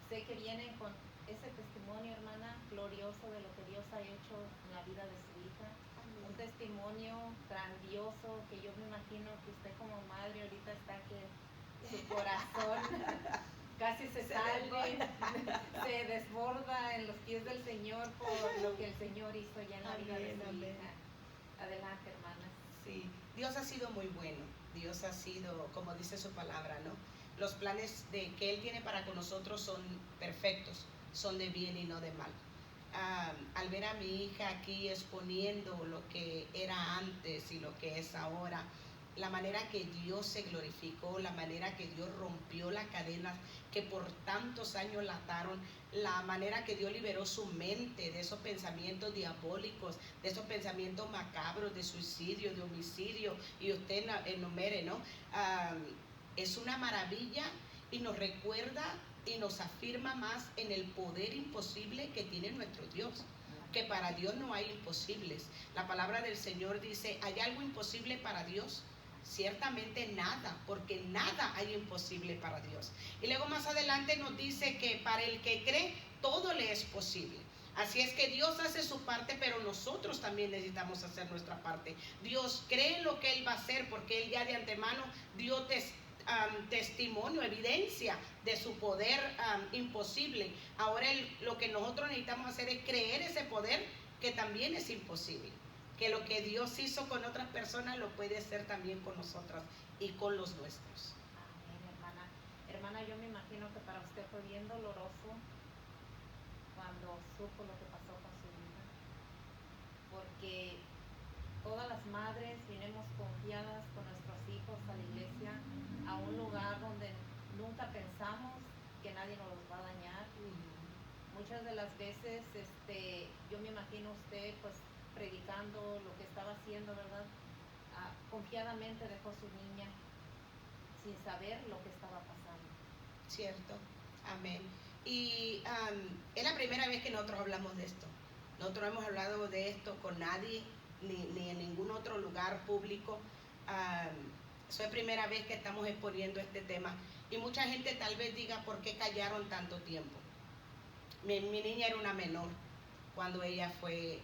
sé que vienen con ese testimonio, hermana, glorioso de lo que Dios ha hecho en la vida de su hija. Un testimonio grandioso que yo me imagino que usted como madre ahorita está que su corazón casi se sale, se desborda en los pies del Señor por lo que el Señor hizo ya en la vida de su hija. Adelante, hermana. Sí, Dios ha sido muy bueno. Dios ha sido, como dice su palabra, ¿no? Los planes que Él tiene para con nosotros son perfectos, son de bien y no de mal. Al ver a mi hija aquí exponiendo lo que era antes y lo que es ahora, la manera que Dios se glorificó, la manera que Dios rompió las cadenas que por tantos años la ataron, la manera que Dios liberó su mente de esos pensamientos diabólicos, de esos pensamientos macabros, de suicidio, de homicidio, y usted enumere, ¿no? Es una maravilla y nos recuerda y nos afirma más en el poder imposible que tiene nuestro Dios, que para Dios no hay imposibles. La palabra del Señor dice, ¿hay algo imposible para Dios? Ciertamente nada, porque nada hay imposible para Dios. Y luego más adelante nos dice que para el que cree, todo le es posible. Así es que Dios hace su parte, pero nosotros también necesitamos hacer nuestra parte. Dios cree en lo que Él va a hacer, porque Él ya de antemano dio testimonio, evidencia de su poder imposible. Ahora lo que nosotros necesitamos hacer es creer ese poder que también es imposible, que lo que Dios hizo con otras personas lo puede hacer también con nosotras y con los nuestros. Amén, hermana. Hermana, yo me imagino que para usted fue bien doloroso cuando supo lo que pasó con su hija, porque todas las madres vinimos confiadas con nuestros hijos a la iglesia, a un lugar donde nunca pensamos que nadie nos los va a dañar. Muchas de las veces, yo me imagino usted pues predicando lo que estaba haciendo, ¿verdad? Confiadamente dejó a su niña sin saber lo que estaba pasando. Cierto, amén. Y es la primera vez que nosotros hablamos de esto. Nosotros hemos hablado de esto con nadie, ni en ningún otro lugar público. Es la primera vez que estamos exponiendo este tema. Y mucha gente tal vez diga, ¿por qué callaron tanto tiempo? Mi niña era una menor cuando ella fue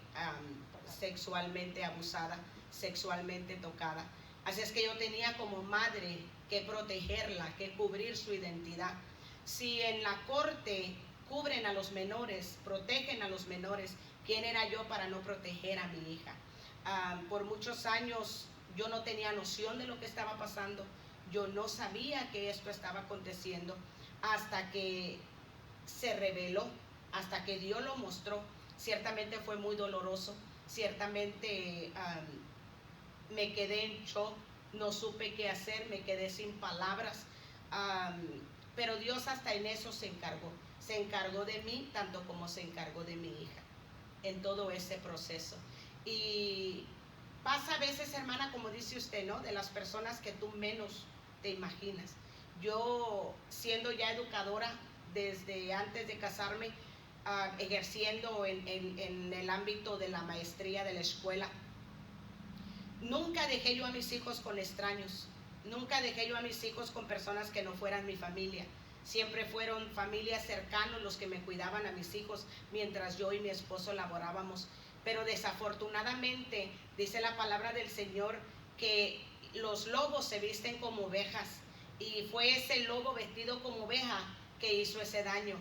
sexualmente abusada, sexualmente tocada. Así es que yo tenía como madre que protegerla, que cubrir su identidad. Si en la corte cubren a los menores, protegen a los menores, ¿quién era yo para no proteger a mi hija? Por muchos años yo no tenía noción de lo que estaba pasando. Yo no sabía que esto estaba aconteciendo hasta que se reveló, hasta que Dios lo mostró. Ciertamente fue muy doloroso, ciertamente me quedé en shock, no supe qué hacer, me quedé sin palabras, pero Dios hasta en eso se encargó de mí tanto como se encargó de mi hija en todo ese proceso. Y pasa a veces, hermana, como dice usted, ¿no? De las personas que tú menos te imaginas. Yo, siendo ya educadora desde antes de casarme, ejerciendo en el ámbito de la maestría de la escuela, nunca dejé yo a mis hijos con extraños, nunca dejé yo a mis hijos con personas que no fueran mi familia. Siempre fueron familias cercanos los que me cuidaban a mis hijos mientras yo y mi esposo laborábamos. Pero desafortunadamente dice la palabra del Señor que los lobos se visten como ovejas, y fue ese lobo vestido como oveja que hizo ese daño.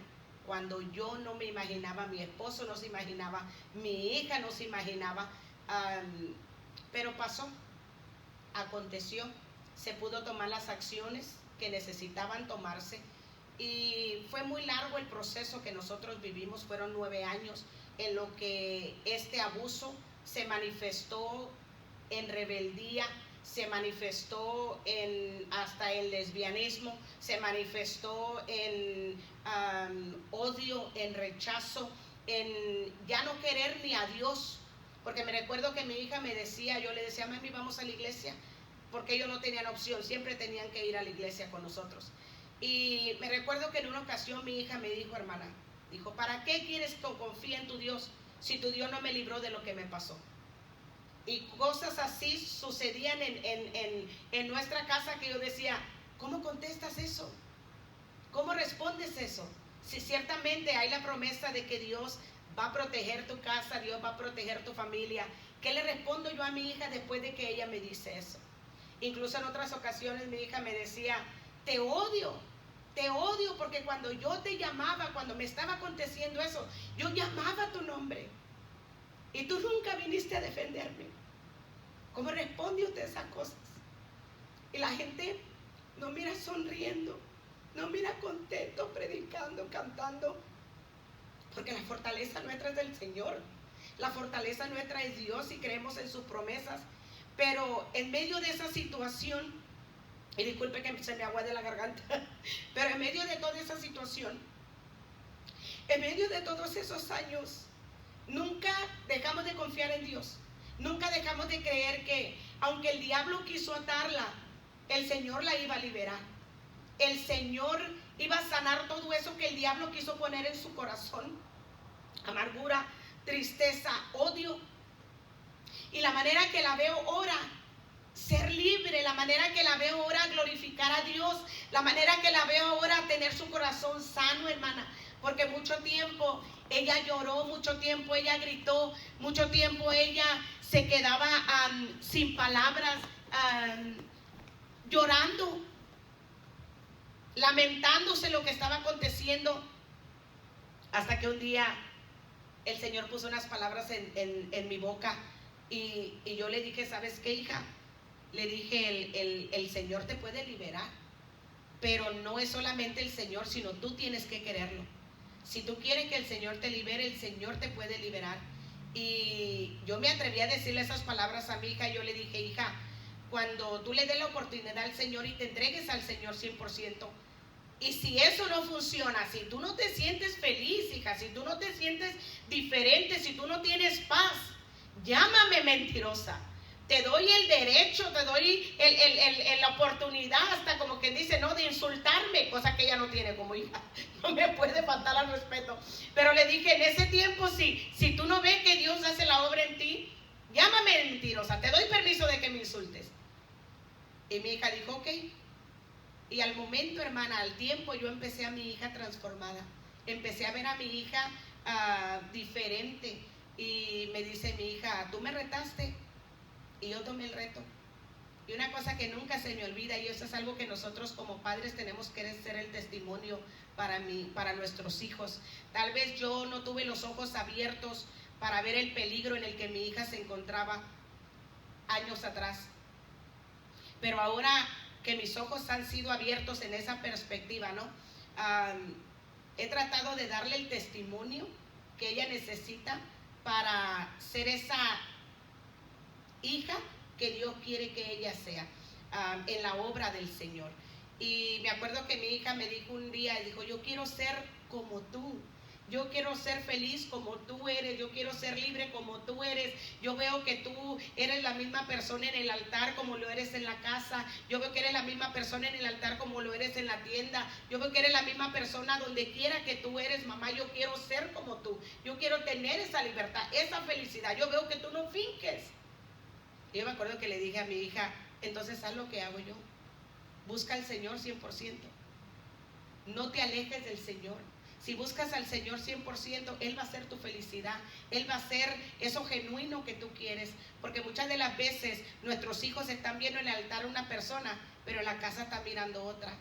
Cuando yo no me imaginaba, mi esposo no se imaginaba, mi hija no se imaginaba, pero pasó, aconteció, se pudo tomar las acciones que necesitaban tomarse. Y fue muy largo el proceso que nosotros vivimos, fueron 9 años en lo que este abuso se manifestó en rebeldía, se manifestó hasta en lesbianismo, se manifestó en odio, en rechazo, en ya no querer ni a Dios. Porque me recuerdo que mi hija me decía, yo le decía, mami, vamos a la iglesia, porque ellos no tenían opción, siempre tenían que ir a la iglesia con nosotros. Y me recuerdo que en una ocasión mi hija me dijo, hermana, dijo, ¿para qué quieres que confíe en tu Dios si tu Dios no me libró de lo que me pasó? Y cosas así sucedían en nuestra casa que yo decía, ¿cómo contestas eso? ¿Cómo respondes eso? Si ciertamente hay la promesa de que Dios va a proteger tu casa, Dios va a proteger tu familia, ¿qué le respondo yo a mi hija después de que ella me dice eso? Incluso en otras ocasiones mi hija me decía, te odio porque cuando yo te llamaba, cuando me estaba aconteciendo eso, yo llamaba tu nombre y tú nunca viniste a defenderme. ¿Cómo responde usted a esas cosas? Y la gente no mira sonriendo, no mira contento, predicando, cantando, porque la fortaleza nuestra es del Señor. La fortaleza nuestra es Dios y creemos en sus promesas. Pero en medio de esa situación, y disculpe que se me aguade la garganta, pero en medio de toda esa situación, en medio de todos esos años, nunca dejamos de confiar en Dios. Nunca dejamos de creer que aunque el diablo quiso atarla, el Señor la iba a liberar. El Señor iba a sanar todo eso que el diablo quiso poner en su corazón. Amargura, tristeza, odio. Y la manera que la veo ahora, ser libre, la manera que la veo ahora, glorificar a Dios, la manera que la veo ahora, tener su corazón sano, hermana. Porque mucho tiempo ella lloró, mucho tiempo ella gritó, mucho tiempo ella se quedaba sin palabras, llorando, lamentándose lo que estaba aconteciendo, hasta que un día el Señor puso unas palabras en mi boca y yo le dije, ¿sabes qué, hija? Le dije, el Señor te puede liberar, pero no es solamente el Señor, sino tú tienes que quererlo. Si tú quieres que el Señor te libere, el Señor te puede liberar. Y yo me atreví a decirle esas palabras a mi hija. Yo le dije, hija, cuando tú le des la oportunidad al Señor y te entregues al Señor 100%, y si eso no funciona, si tú no te sientes feliz, hija, si tú no te sientes diferente, si tú no tienes paz, llámame mentirosa. Te doy el derecho, te doy la oportunidad, hasta como quien dice, no, de insultarme, cosa que ella no tiene como hija. No me puede faltar al respeto. Pero le dije, en ese tiempo, si tú no ves que Dios hace la obra en ti, llámame mentirosa, te doy permiso de que me insultes. Y mi hija dijo, ok. Y al momento, hermana, al tiempo, yo empecé a mi hija transformada. Empecé a ver a mi hija diferente. Y me dice mi hija, tú me retaste y yo tomé el reto. Y una cosa que nunca se me olvida, y eso es algo que nosotros como padres tenemos que ser el testimonio para nuestros hijos. Tal vez yo no tuve los ojos abiertos para ver el peligro en el que mi hija se encontraba años atrás. Pero ahora que mis ojos han sido abiertos en esa perspectiva, ¿no? He tratado de darle el testimonio que ella necesita para ser esa hija que Dios quiere que ella sea en la obra del Señor. Y me acuerdo que mi hija me dijo un día, dijo, yo quiero ser como tú. Yo quiero ser feliz como tú eres, yo quiero ser libre como tú eres. Yo veo que tú eres la misma persona en el altar como lo eres en la casa. Yo veo que eres la misma persona en el altar como lo eres en la tienda. Yo veo que eres la misma persona donde quiera que tú eres, mamá. Yo quiero ser como tú. Yo quiero tener esa libertad, esa felicidad. Yo veo que tú no finges. Y yo me acuerdo que le dije a mi hija, entonces haz lo que hago yo. Busca al Señor 100%. No te alejes del Señor. Si buscas al Señor 100%, Él va a ser tu felicidad. Él va a ser eso genuino que tú quieres. Porque muchas de las veces nuestros hijos están viendo en el altar una persona, pero en la casa están mirando otra.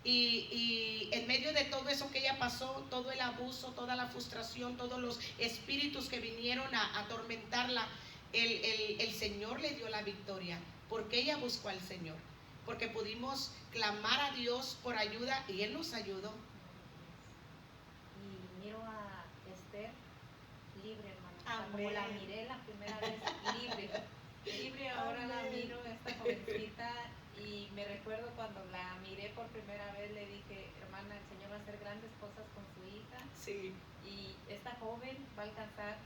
Y en medio de todo eso que ella pasó, todo el abuso, toda la frustración, todos los espíritus que vinieron a atormentarla, el Señor le dio la victoria. Porque ella buscó al Señor. Porque pudimos clamar a Dios por ayuda y Él nos ayudó. Miro a Esther libre, hermano. O sea, Amén. como la miré la primera vez, libre, ahora Amén. la miro, esta jovencita, y me recuerdo cuando la miré por primera vez, le dije, hermana, el Señor va a hacer grandes cosas con su hija. Sí. Y esta joven va a alcanzar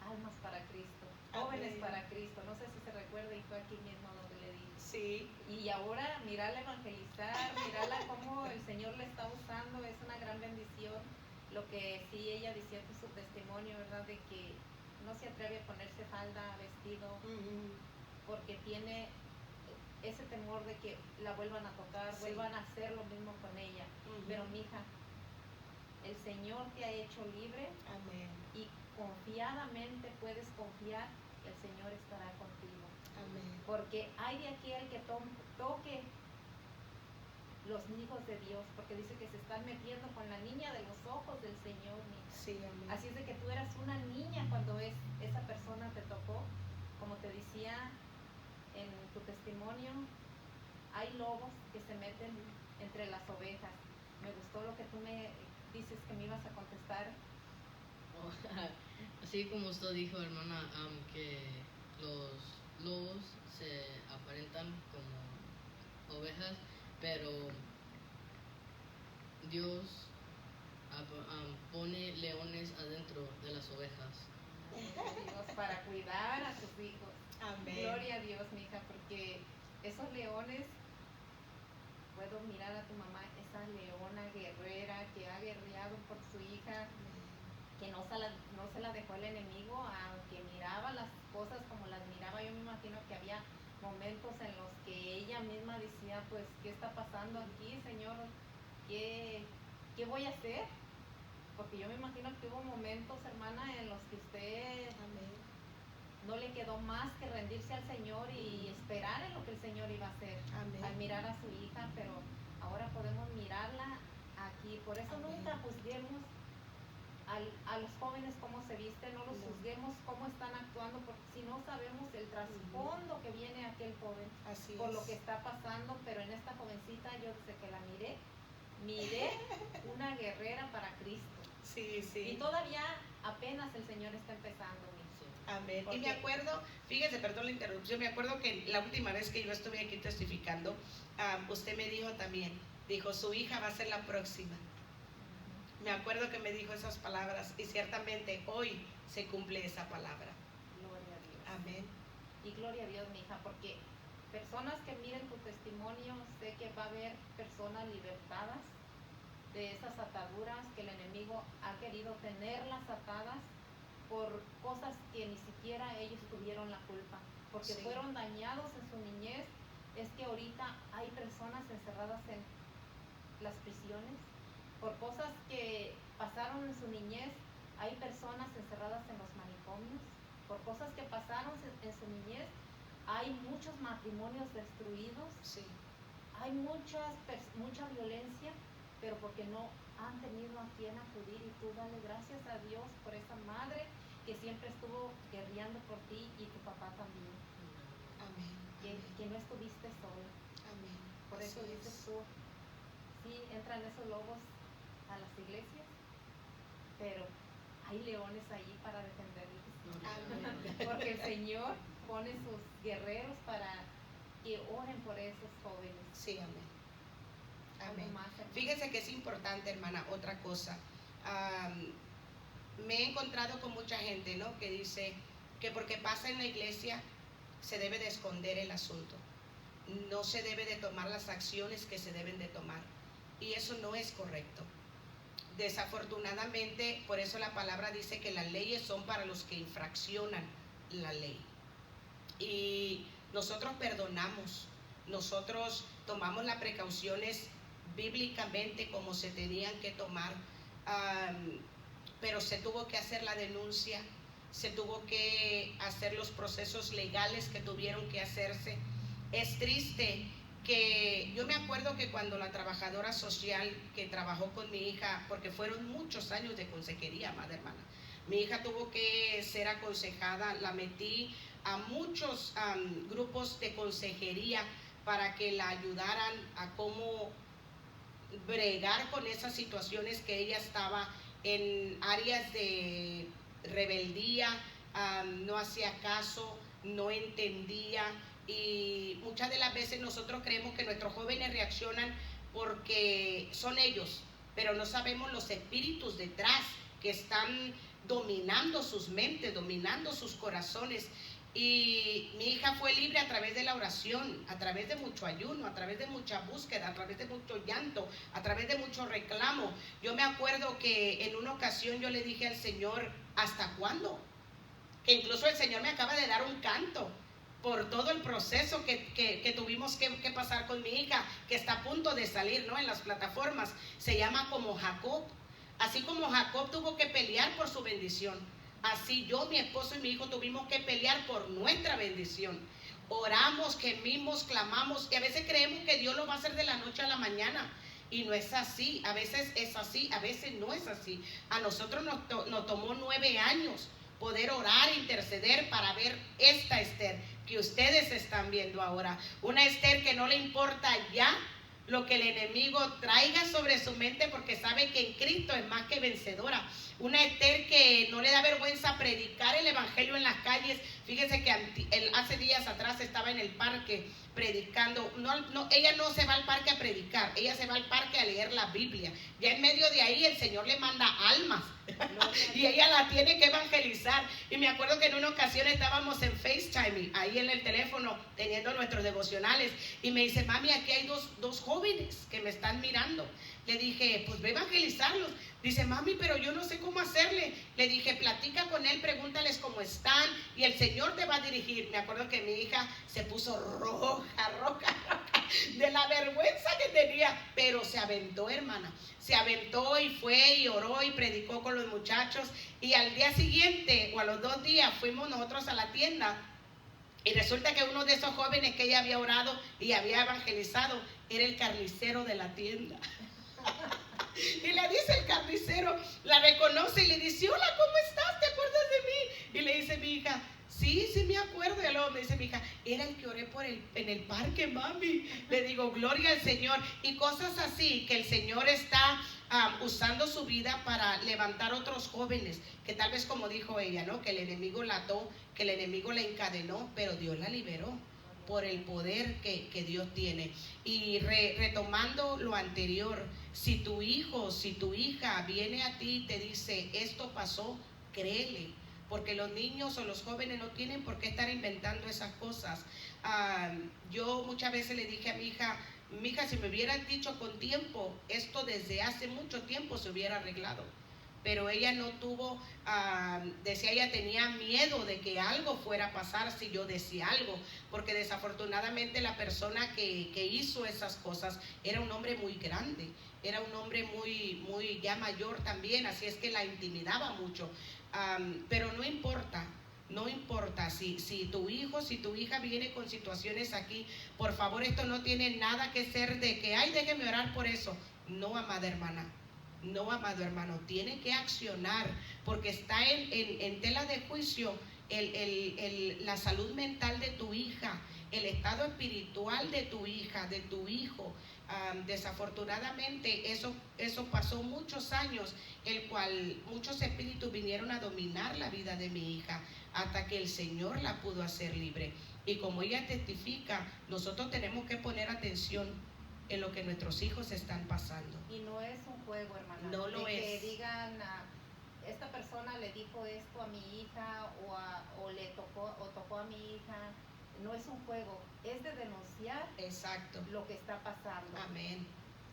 almas para Cristo, jóvenes Amén. para Cristo. No sé si se recuerda, y fue aquí mismo donde le dije. Sí. Y ahora mirarla evangelizar, mirarla cómo el Señor le está usando, es una gran bendición. Lo que sí ella decía en su testimonio, ¿verdad? De que no se atreve a ponerse falda, vestido, porque tiene ese temor de que la vuelvan a tocar, Sí. vuelvan a hacer lo mismo con ella. Pero mi hija, El Señor te ha hecho libre. Amén. Y confiadamente puedes confiar que el Señor estará contigo. Amén. Porque hay de aquel que toque los hijos de Dios, porque dice que se están metiendo con la niña de los ojos del Señor, mija. Sí, amén. Así es de que tú eras una niña cuando esa persona te tocó. Como te decía en tu testimonio, hay lobos que se meten entre las ovejas. Me gustó lo que tú me dices que me ibas a contestar. Así como usted dijo, hermana, que los lobos se aparentan como ovejas, pero Dios pone leones adentro de las ovejas. Dios, para cuidar a sus hijos. Amén. Gloria a Dios, mija, porque esos leones, puedo mirar a tu mamá, esa leona guerrera que ha guerreado por su hija, que no se la dejó el enemigo, aunque miraba las cosas como las miraba. Yo me imagino que había momentos en los que ella misma decía, pues, ¿qué está pasando aquí, Señor? ¿Qué voy a hacer? Porque yo me imagino que hubo momentos, hermana, en los que usted Amén. no le quedó más que rendirse al Señor y esperar en lo que el Señor iba a hacer. Amén. Al mirar a su hija, pero ahora podemos mirarla aquí. Por eso Amén. nunca juzguemos a los jóvenes cómo se visten, no los No. juzguemos cómo están actuando, porque si no sabemos el trasfondo que viene aquel joven Así por es. lo que está pasando. Pero en esta jovencita, yo desde que la miré una guerrera para Cristo. Sí, sí. Y todavía apenas el Señor está empezando, mija. Amén. Porque Y me acuerdo, fíjese, perdón la interrupción, me acuerdo que la última vez que yo estuve aquí testificando, usted me dijo también, dijo, su hija va a ser la próxima. Me acuerdo que me dijo esas palabras y ciertamente hoy se cumple esa palabra. Gloria a Dios. Amén. Y gloria a Dios, mija, porque personas que miren tu testimonio, sé que va a haber personas libertadas de esas ataduras que el enemigo ha querido tenerlas atadas por cosas que ni siquiera ellos tuvieron la culpa, porque Sí. fueron dañados en su niñez. Es que ahorita hay personas encerradas en las prisiones por cosas que pasaron en su niñez. Hay personas encerradas en los manicomios por cosas que pasaron en su niñez. Hay muchos matrimonios destruidos. Sí. Hay mucha violencia, pero porque no han tenido a quien acudir. Y tú dale gracias a Dios por esa madre que siempre estuvo guerreando por ti, y tu papá también, Amén. que no estuviste sola. Amén. Por Así eso dices es. tú, sí, entran esos lobos a las iglesias, pero hay leones allí para defenderles. Amén. Porque el Señor pone sus guerreros para que oren por esos jóvenes. Sí, amén. Algo Amén. más, hermana. Fíjese que es importante, hermana, otra cosa. Me he encontrado con mucha gente, ¿no?, que dice que porque pasa en la iglesia se debe de esconder el asunto. No se debe de tomar las acciones que se deben de tomar. Y eso no es correcto. Desafortunadamente, por eso la palabra dice que las leyes son para los que infraccionan la ley. Y nosotros perdonamos, nosotros tomamos las precauciones bíblicamente como se tenían que tomar, pero se tuvo que hacer la denuncia, se tuvo que hacer los procesos legales que tuvieron que hacerse. Es triste que yo me acuerdo que cuando la trabajadora social que trabajó con mi hija, porque fueron muchos años de consejería, madre hermana, mi hija tuvo que ser aconsejada, la metí a muchos grupos de consejería para que la ayudaran a cómo bregar con esas situaciones que ella estaba en áreas de rebeldía, no hacía caso, no entendía. Y muchas de las veces nosotros creemos que nuestros jóvenes reaccionan porque son ellos, pero no sabemos los espíritus detrás que están dominando sus mentes, dominando sus corazones. Y mi hija fue libre a través de la oración, a través de mucho ayuno, a través de mucha búsqueda, a través de mucho llanto, a través de mucho reclamo. Yo me acuerdo que en una ocasión yo le dije al Señor, ¿hasta cuándo? Que incluso el Señor me acaba de dar un canto por todo el proceso que tuvimos que pasar con mi hija, que está a punto de salir, ¿no?, en las plataformas. Se llama Como Jacob. Así como Jacob tuvo que pelear por su bendición, así yo, mi esposo y mi hijo tuvimos que pelear por nuestra bendición. Oramos, gemimos, clamamos y a veces creemos que Dios lo va a hacer de la noche a la mañana. Y no es así, a veces es así, a veces no es así. A nosotros nos tomó 9 años poder orar, interceder para ver esta Esther que ustedes están viendo ahora. Una Esther que no le importa ya lo que el enemigo traiga sobre su mente, porque sabe que en Cristo es más que vencedora. Una Esther que no le da vergüenza predicar el evangelio en las calles. Fíjense que hace días atrás estaba en el parque predicando. Ella no se va al parque a predicar, ella se va al parque a leer la Biblia. Ya en medio de ahí el Señor le manda almas y ella la tiene que evangelizar. Y me acuerdo que en una ocasión estábamos en FaceTime, ahí en el teléfono, teniendo nuestros devocionales, y me dice: mami, aquí hay dos jóvenes que me están mirando. Le dije: pues ve a evangelizarlos. Dice: mami, pero yo no sé cómo hacerle. Le dije: platica con él, pregúntales cómo están y el Señor te va a dirigir. Me acuerdo que mi hija se puso roja de la vergüenza que tenía, pero se aventó, hermana. Se aventó y fue y oró y predicó con los muchachos. Y al día siguiente o a los 2 días fuimos nosotros a la tienda. Y resulta que uno de esos jóvenes que ella había orado y había evangelizado era el carnicero de la tienda. Y le dice el carnicero, la reconoce y le dice: hola, ¿cómo estás? ¿Te acuerdas de mí? Y le dice mi hija: sí me acuerdo. Y luego me dice mi hija: era el que oré en el parque, mami. Le digo: gloria al Señor. Y cosas así que el Señor está usando su vida para levantar otros jóvenes, que tal vez, como dijo ella, ¿no?, que el enemigo la ató, que el enemigo la encadenó, pero Dios la liberó por el poder que Dios tiene. Y retomando lo anterior, si tu hijo, si tu hija viene a ti y te dice: esto pasó, créele, porque los niños o los jóvenes no tienen por qué estar inventando esas cosas. Yo muchas veces le dije a mi hija: mija, si me hubieran dicho con tiempo, esto desde hace mucho tiempo se hubiera arreglado. Pero ella no tuvo, decía, ella tenía miedo de que algo fuera a pasar si yo decía algo, porque desafortunadamente la persona que hizo esas cosas era un hombre muy grande, era un hombre muy ya mayor también, así es que la intimidaba mucho. Pero no importa si tu hijo, si tu hija viene con situaciones aquí, por favor, esto no tiene nada que ser de que: ay, déjeme orar por eso. No, amada hermana, no, amado hermano, tiene que accionar, porque está en tela de juicio la salud mental de tu hija, el estado espiritual de tu hija, de tu hijo. Desafortunadamente eso pasó muchos años, el cual muchos espíritus vinieron a dominar la vida de mi hija, hasta que el Señor la pudo hacer libre. Y como ella testifica, nosotros tenemos que poner atención en lo que nuestros hijos están pasando. Y no es un juego, hermana. No lo es. Que digan: esta persona le dijo esto a mi hija o le tocó a mi hija. No es un juego, es de denunciar. Exacto. Lo que está pasando. Amén.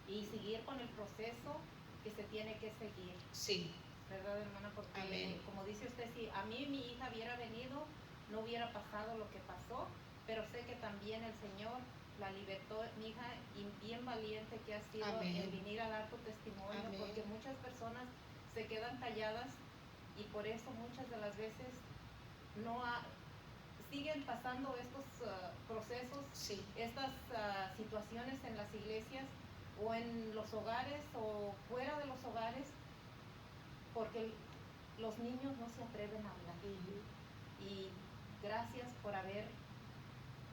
Y seguir con el proceso que se tiene que seguir. Sí. ¿Verdad, hermana? Porque amén, como dice usted, si a mí mi hija hubiera venido, no hubiera pasado lo que pasó, pero sé que también el Señor la libertó, mi hija, y bien valiente que ha sido amén, en venir a dar tu testimonio, amén, porque muchas personas se quedan calladas y por eso muchas de las veces siguen pasando estos procesos, sí, estas situaciones en las iglesias o en los hogares o fuera de los hogares, porque los niños no se atreven a hablar. Y gracias por haber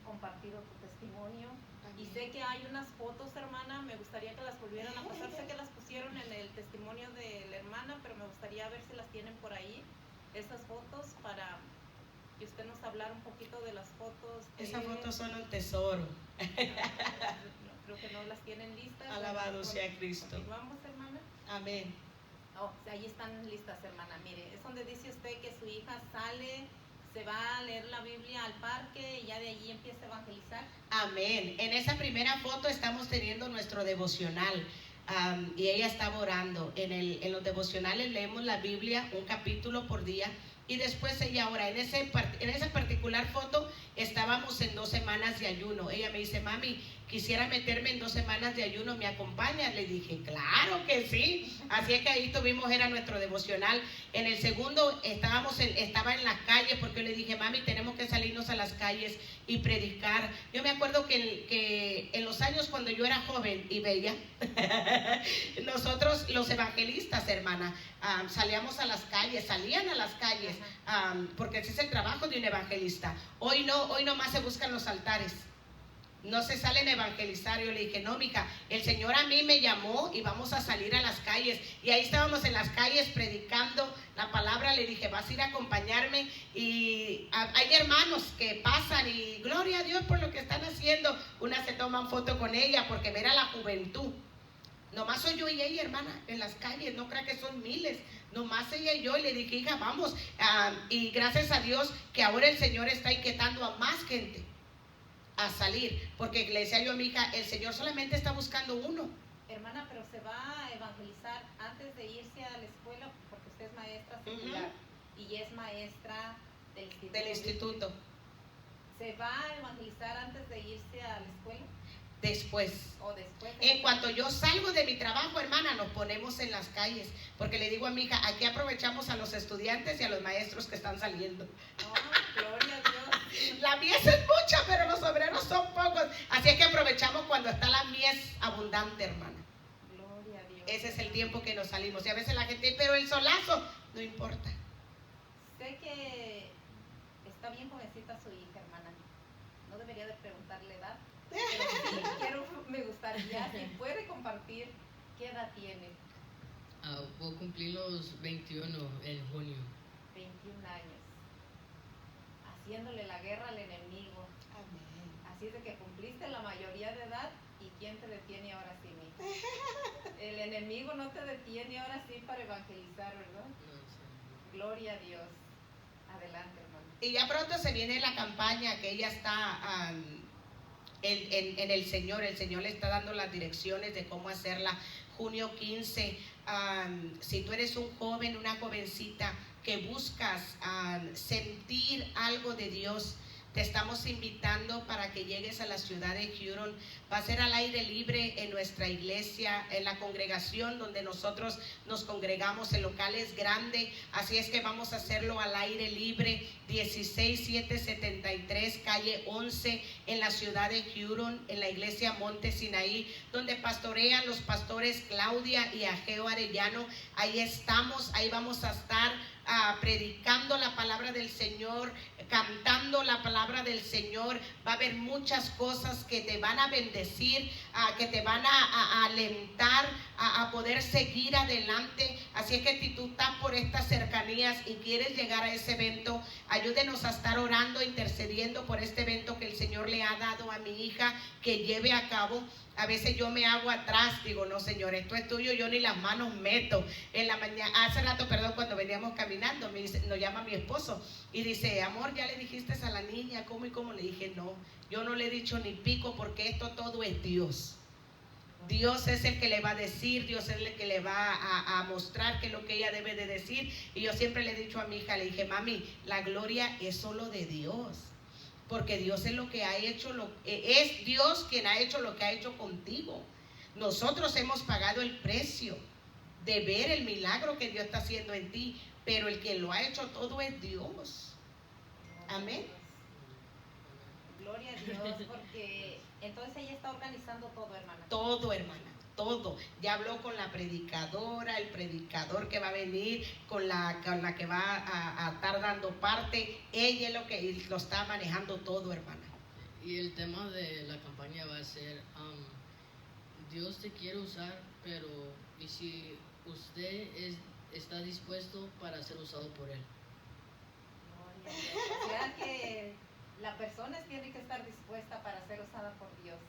compartido tu testimonio. amén. Y sé que hay unas fotos, hermana, me gustaría que las volvieran a pasar. Sé que las pusieron en el testimonio de la hermana, pero me gustaría ver si las tienen por ahí, esas fotos, para que usted nos hablara un poquito de las fotos. Esas fotos son un tesoro. Creo que no las tienen listas. Alabado sea Cristo. Continuamos, hermana. Amén. Oh, ahí están listas, hermana. Mire, es donde dice usted que su hija sale, se va a leer la Biblia al parque y ya de allí empieza a evangelizar. Amén. En esa primera foto estamos teniendo nuestro devocional. Y ella estaba orando. En los devocionales leemos la Biblia un capítulo por día y después ella ora. En esa particular foto estábamos en 2 semanas de ayuno. Ella me dice: mami, quisiera meterme en 2 semanas de ayuno, ¿me acompañas? Le dije, claro que sí. Así es que ahí tuvimos, era nuestro devocional. En el segundo estaba en las calles, porque yo le dije, mami, tenemos que salirnos a las calles y predicar. Yo me acuerdo que en los años cuando yo era joven y bella, nosotros los evangelistas, hermana, salían a las calles, porque ese es el trabajo de un evangelista. Hoy no más se buscan los altares, no se salen a evangelizar. Yo le dije, no, mija, el Señor a mí me llamó y vamos a salir a las calles. Y ahí estábamos en las calles predicando la palabra. Le dije, vas a ir a acompañarme. Y hay hermanos que pasan y gloria a Dios por lo que están haciendo. Unas se toman foto con ella porque ver a la juventud. Nomás soy yo y ella, hermana, en las calles, no crea que son miles, nomás ella y yo. Y le dije, hija, vamos. Y gracias a Dios que ahora el Señor está inquietando a más gente a salir, porque le decía yo a mi hija, el Señor solamente está buscando uno. Hermana, pero se va a evangelizar antes de irse a la escuela, porque usted es maestra secular y es maestra del instituto. ¿Se va a evangelizar antes de irse a la escuela? Después. O después. En cuanto yo salgo de mi trabajo, hermana, nos ponemos en las calles, porque le digo a mi hija, aquí aprovechamos a los estudiantes y a los maestros que están saliendo. Oh, gloria a Dios. La mies es mucha, pero los obreros son pocos. Así es que aprovechamos cuando está la mies abundante, hermana. Gloria a Dios. Ese es el tiempo que nos salimos. Y a veces la gente, pero el solazo, no importa. Sé que está bien jovencita su hija, hermana. No debería de preguntarle edad. Pero sí, me gustaría, si puede compartir, ¿qué edad tiene? Voy a cumplir los 21 en junio. 21 años. Haciéndole la guerra al enemigo. Amén. Así es de que cumpliste la mayoría de edad. ¿Y quién te detiene ahora sí, mija? El enemigo no te detiene ahora sí para evangelizar, ¿verdad? No sé. Gloria a Dios. Adelante, hermano. Y ya pronto se viene la campaña que ella está en el Señor le está dando las direcciones de cómo hacerla. Junio 15, si tú eres un joven, una jovencita que buscas sentir algo de Dios, te estamos invitando para que llegues a la ciudad de Huron. Va a ser al aire libre en nuestra iglesia, en la congregación donde nosotros nos congregamos. El local es grande, así es que vamos a hacerlo al aire libre. 16773 calle 11 en la ciudad de Huron, en la iglesia Monte Sinaí, donde pastorean los pastores Claudia y Ageo Arellano. Ahí estamos, ahí vamos a estar predicando la palabra del Señor, cantando la palabra del Señor. Va a haber muchas cosas que te van a bendecir, que te van a alentar a poder seguir adelante. Así es que si tú estás por estas cercanías y quieres llegar a ese evento, ayúdenos a estar orando, intercediendo por este evento que el Señor le ha dado a mi hija que lleve a cabo. A veces yo me hago atrás, digo, no, Señor, esto es tuyo, yo ni las manos meto. En la mañana, hace rato, cuando veníamos caminando, nos llama mi esposo y dice, amor, ¿ya le dijiste a la niña cómo y cómo? Le dije, no, yo no le he dicho ni pico, porque esto todo es Dios. Dios es el que le va a decir, Dios es el que le va a mostrar qué es lo que ella debe de decir. Y yo siempre le he dicho a mi hija, le dije, mami, la gloria es solo de Dios. Porque Dios es lo que ha hecho, es Dios quien ha hecho lo que ha hecho contigo. Nosotros hemos pagado el precio de ver el milagro que Dios está haciendo en ti, pero el que lo ha hecho todo es Dios. Amén. Gloria a Dios, porque entonces ella está organizando todo, hermana. Todo, hermana. Todo, ya habló con la predicadora, el predicador que va a venir, con la que va a estar dando parte. Ella es lo que lo está manejando todo, hermana. Y el tema de la campaña va a ser, Dios te quiere usar, pero ¿y si usted está dispuesto para ser usado por Él? Gloria a Dios. O sea que la persona tiene que estar dispuesta para ser usada por Dios.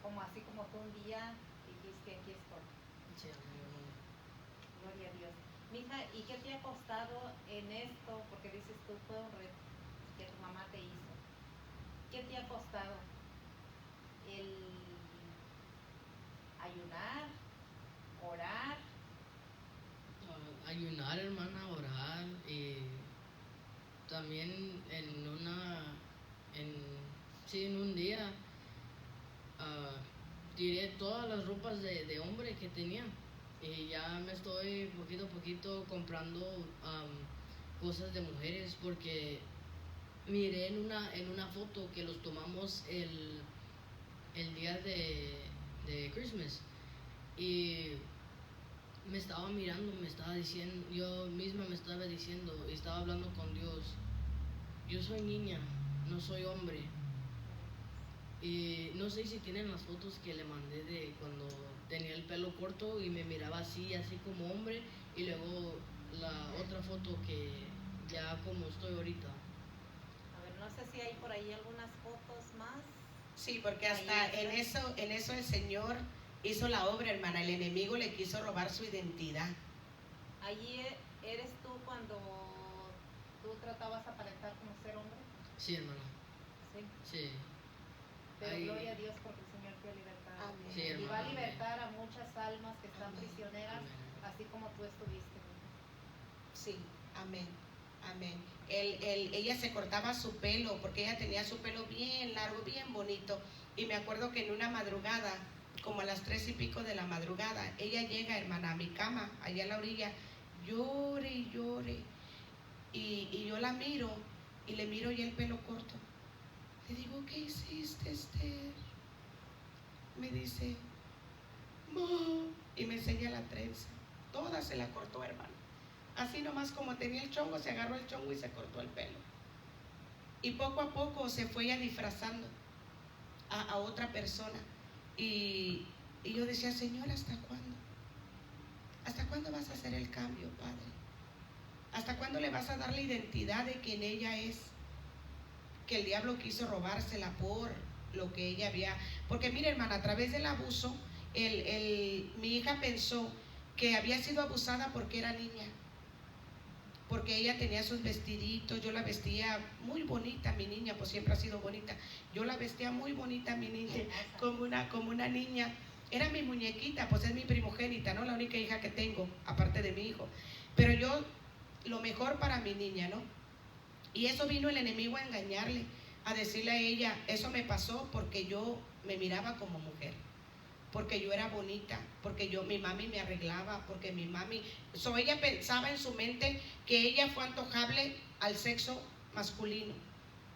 Como así como tú un día dijiste, aquí estoy. Sí, amén. Gloria a Dios. Mija, ¿y qué te ha costado en esto? Porque dices tú, fue un reto que tu mamá te hizo. ¿Qué te ha costado? El ayunar, orar. Ayunar, hermana, orar, y también en un día tiré todas las ropas de hombre que tenía y ya me estoy poquito a poquito comprando cosas de mujeres porque miré en una foto que los tomamos el día de Christmas y me estaba mirando, me estaba diciendo, yo misma me estaba diciendo y estaba hablando con Dios, yo soy niña, no soy hombre. Y no sé si tienen las fotos que le mandé de cuando tenía el pelo corto y me miraba así como hombre, y luego la otra foto que ya como estoy ahorita. A ver, no sé si hay por ahí algunas fotos más. Sí, porque hasta en eso el Señor hizo la obra, hermana. El enemigo le quiso robar su identidad. Allí eres tú cuando tú tratabas de aparentar como ser hombre. Sí, hermana. Sí. Sí. Pero Ahí, gloria a Dios porque el Señor te ha libertado. Amén. Sí, Y hermana, va a libertar a muchas almas que están Amén. prisioneras, Amén. así como tú estuviste. Sí, amén, amén. Ella se cortaba su pelo porque ella tenía su pelo bien largo, bien bonito. Y me acuerdo que en una madrugada, como a las 3 y pico de la madrugada, ella llega, hermana, a mi cama, allá en la orilla, llore y llore. Y yo la miro y le miro ya el pelo corto. Le digo, ¿qué hiciste, Esther? Me dice, Mom, y me enseña la trenza. Toda se la cortó, hermano. Así nomás como tenía el chongo, se agarró el chongo y se cortó el pelo. Y poco a poco se fue ya disfrazando a otra persona. Y yo decía, Señor, ¿hasta cuándo? ¿Hasta cuándo vas a hacer el cambio, Padre? ¿Hasta cuándo le vas a dar la identidad de quien ella es? Que el diablo quiso robársela por lo que ella había. Porque mire, hermana, a través del abuso, mi hija pensó que había sido abusada porque era niña. Porque ella tenía sus vestiditos, yo la vestía muy bonita, mi niña, pues siempre ha sido bonita. Yo la vestía muy bonita, mi niña, como una niña. Era mi muñequita, pues es mi primogénita, ¿no? La única hija que tengo, aparte de mi hijo. Pero yo, lo mejor para mi niña, ¿no? Y eso vino el enemigo a engañarle, a decirle a ella, eso me pasó porque yo me miraba como mujer, porque yo era bonita, porque mi mami me arreglaba, porque mi mami, ella pensaba en su mente que ella fue antojable al sexo masculino,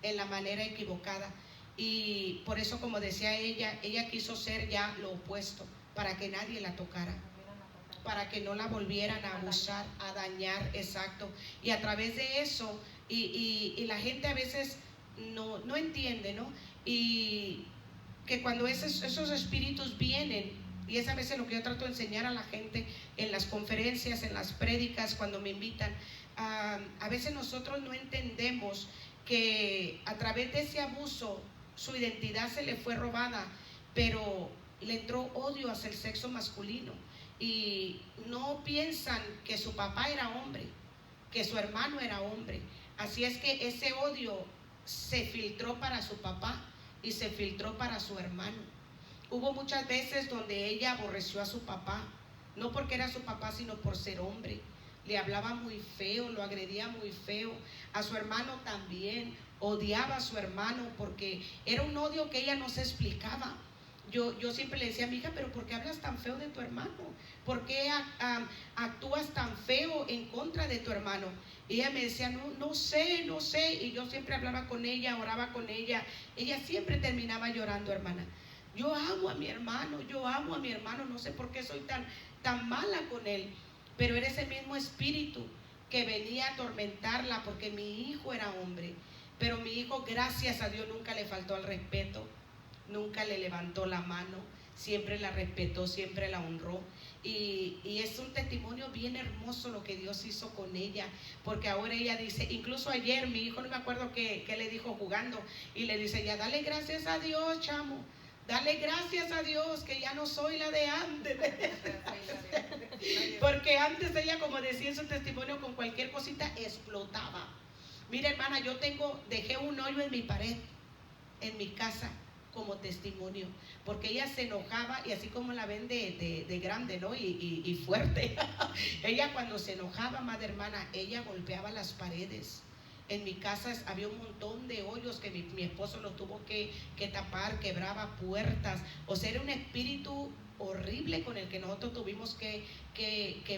en la manera equivocada. Y por eso, como decía ella quiso ser ya lo opuesto, para que nadie la tocara, para que no la volvieran a abusar, a dañar, exacto. Y a través de eso, y la gente a veces no entiende, ¿no? Y que cuando esos espíritus vienen, y es a veces lo que yo trato de enseñar a la gente en las conferencias, en las prédicas, cuando me invitan, a veces nosotros no entendemos que a través de ese abuso su identidad se le fue robada, pero le entró odio hacia el sexo masculino. Y no piensan que su papá era hombre, que su hermano era hombre. Así es que ese odio se filtró para su papá y se filtró para su hermano. Hubo muchas veces donde ella aborreció a su papá, no porque era su papá, sino por ser hombre. Le hablaba muy feo, lo agredía muy feo. A su hermano también, odiaba a su hermano porque era un odio que ella no se explicaba. Yo siempre le decía a mi hija, pero ¿por qué hablas tan feo de tu hermano? ¿Por qué actúas tan feo en contra de tu hermano? Y ella me decía, no sé. Y yo siempre hablaba con ella, oraba con ella. Ella siempre terminaba llorando, hermana. Yo amo a mi hermano, no sé por qué soy tan mala con él. Pero era ese mismo espíritu que venía a atormentarla porque mi hijo era hombre. Pero mi hijo, gracias a Dios, nunca le faltó al respeto. Nunca le levantó la mano, siempre la respetó, siempre la honró. Y es un testimonio bien hermoso lo que Dios hizo con ella, porque ahora ella dice, incluso ayer mi hijo, no me acuerdo qué le dijo jugando, y le dice, ya dale gracias a Dios, chamo, dale gracias a Dios que ya no soy la de antes. Porque antes ella, como decía en su testimonio, con cualquier cosita explotaba. Mira, hermana, dejé un hoyo en mi pared, en mi casa, como testimonio, porque ella se enojaba, y así como la ven de grande, ¿no? Y fuerte. Ella cuando se enojaba, madre hermana, ella golpeaba las paredes. En mi casa había un montón de hoyos que mi esposo los tuvo que tapar, quebraba puertas. O sea, era un espíritu horrible con el que nosotros tuvimos que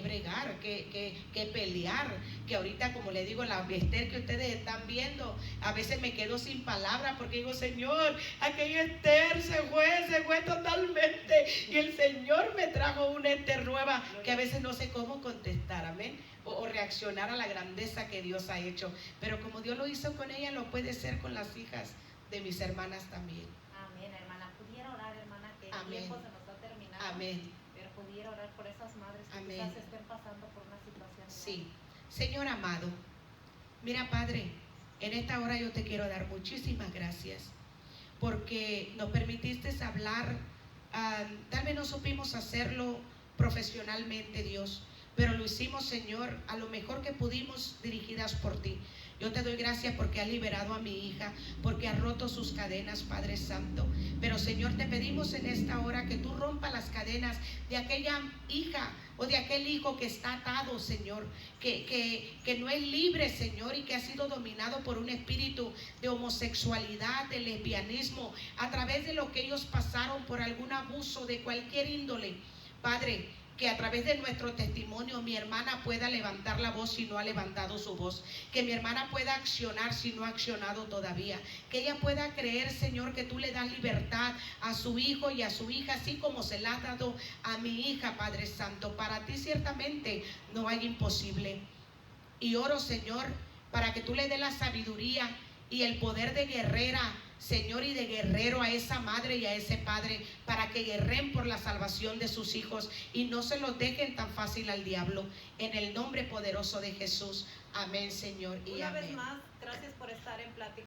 bregar, que pelear. Que ahorita, como le digo, la Esther que ustedes están viendo, a veces me quedo sin palabras porque digo, Señor, aquella Esther se fue totalmente, y el Señor me trajo una Esther nueva, que a veces no sé cómo contestar, amén, o reaccionar a la grandeza que Dios ha hecho. Pero como Dios lo hizo con ella, lo puede hacer con las hijas de mis hermanas también. Amén, hermana. Pudiera orar, hermana, que Amén. el tiempo se nos está terminando. Amén. Pero pudiera orar por esas madres que Amén. quizás estén pasando por una situación. Sí. Señor amado, mira, Padre, en esta hora yo te quiero dar muchísimas gracias porque nos permitiste hablar. Tal vez no supimos hacerlo profesionalmente, Dios, pero lo hicimos, Señor, a lo mejor que pudimos, dirigidas por ti. Yo te doy gracias porque has liberado a mi hija, porque has roto sus cadenas, Padre Santo. Pero, Señor, te pedimos en esta hora que tú rompas las cadenas de aquella hija o de aquel hijo que está atado, Señor, que no es libre, Señor, y que ha sido dominado por un espíritu de homosexualidad, de lesbianismo, a través de lo que ellos pasaron por algún abuso de cualquier índole. Padre, que a través de nuestro testimonio mi hermana pueda levantar la voz si no ha levantado su voz, que mi hermana pueda accionar si no ha accionado todavía, que ella pueda creer, Señor, que tú le das libertad a su hijo y a su hija, así como se la has dado a mi hija, Padre Santo. Para ti ciertamente no hay imposible. Y oro, Señor, para que tú le des la sabiduría y el poder de guerrera, Señor, y de guerrero a esa madre y a ese padre, para que guerren por la salvación de sus hijos y no se los dejen tan fácil al diablo. En el nombre poderoso de Jesús. Amén, Señor, y Una amén. vez más, gracias por estar en Plática